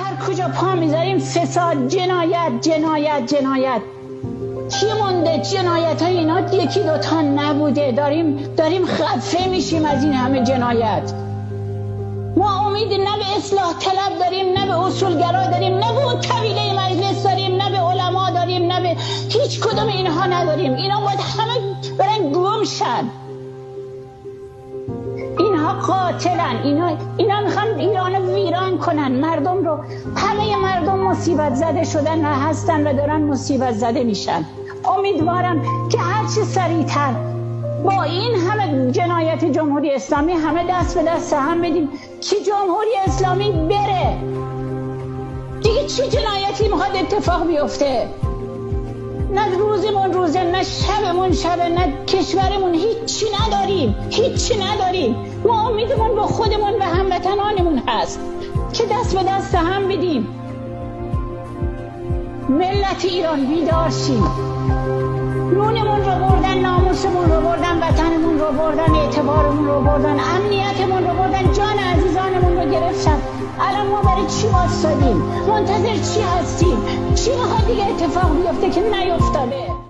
هر کجا پا میذاریم فساد، جنایت جنایت جنایت. چی مونده؟ جنایت های اینا یکی دوتا نبوده. داریم خفه میشیم از این همه جنایت. ما امید نه به اصلاح طلب داریم، نه به اصولگرا داریم، نه به اون طویله مجلس داریم، نه به علما داریم، نه به هیچ کدوم اینها نداریم. اینا باید همه برن گم شن. اینها قاتلن. اینا میخوان ایران ویران کنن، مردم رو. همه مردم مصیبت زده شدن و هستن و دارن مصیبت زده میشن. امیدوارم که هرچی سریعتر با این همه جنایت جمهوری اسلامی همه دست به دست هم بدیم که جمهوری اسلامی بره. دیگه چی جنایتی میخواد اتفاق بیفته؟ نه روزمون روزه، نه شبمون شبه، نه کشورمون هیچی نداریم. ما امیدمون با خودمون و هموطنانمون هست که دست به دست هم بدیم. ملت ایران بیدار شید. نونمون رو بردن، ناموسمون رو بردن، وطنمون رو بردن، اعتبارمون رو بردن، امنیتمون رو بردن، جان عزیزانمون رو گرفتن. الان ما برای چی واسادیم؟ منتظر چی هستیم؟ چی میخواد دیگه اتفاق بیفته که نیفتاده؟